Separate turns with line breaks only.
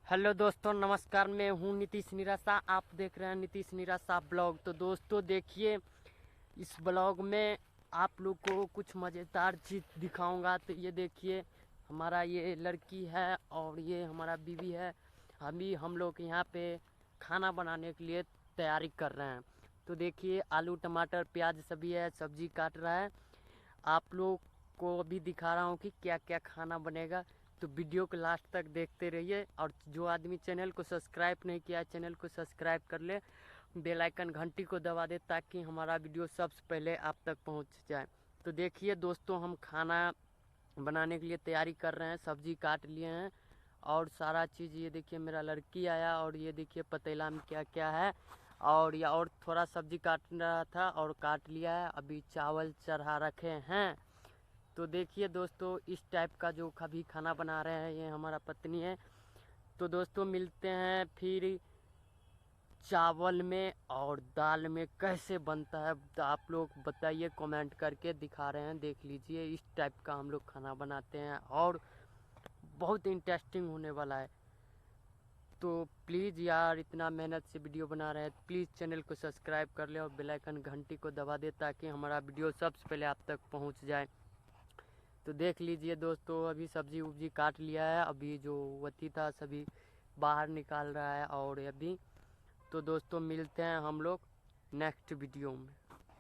Hello दोस्तों, नमस्कार। मैं हूं नीतीश निराशा। आप देख रहे हैं नीतीश निराशा ब्लॉग। तो दोस्तों देखिए, इस ब्लॉग में आप लोग को कुछ मज़ेदार चीज़ दिखाऊंगा। तो ये देखिए, हमारा ये लड़की है और ये हमारा बीवी है। हम लोग यहाँ पे खाना बनाने के लिए तैयारी कर रहे हैं। तो देखिए, आलू टमाटर प्याज सभी है, सब्जी काट रहा है। आप लोग को अभी दिखा रहा हूँ कि क्या क्या खाना बनेगा। तो वीडियो को लास्ट तक देखते रहिए। और जो आदमी चैनल को सब्सक्राइब नहीं किया है, चैनल को सब्सक्राइब कर ले, बेल आइकन घंटी को दबा दे ताकि हमारा वीडियो सबसे पहले आप तक पहुंच जाए। तो देखिए दोस्तों, हम खाना बनाने के लिए तैयारी कर रहे हैं। सब्जी काट लिए हैं और सारा चीज़। ये देखिए, मेरा लड़की आया और ये देखिए पतीला में क्या क्या है। और थोड़ा सब्जी काट रहा था और काट लिया है। अभी चावल चढ़ा रखे हैं। तो देखिए दोस्तों, इस टाइप का जो कभी खाना बना रहे हैं, ये हमारा पत्नी है। तो दोस्तों मिलते हैं फिर चावल में और दाल में कैसे बनता है। तो आप लोग बताइए, कमेंट करके दिखा रहे हैं, देख लीजिए। इस टाइप का हम लोग खाना बनाते हैं और बहुत इंटरेस्टिंग होने वाला है। तो प्लीज़ यार, इतना मेहनत से वीडियो बना रहे हैं, प्लीज़ चैनल को सब्सक्राइब कर ले और बेल आइकन घंटी को दबा दे ताकि हमारा वीडियो सबसे पहले आप तक पहुंच जाए। तो देख लीजिए दोस्तों, अभी सब्जी उब्जी काट लिया है। अभी जो वती था सभी बाहर निकाल रहा है और अभी। तो दोस्तों मिलते हैं हम लोग नेक्स्ट वीडियो में।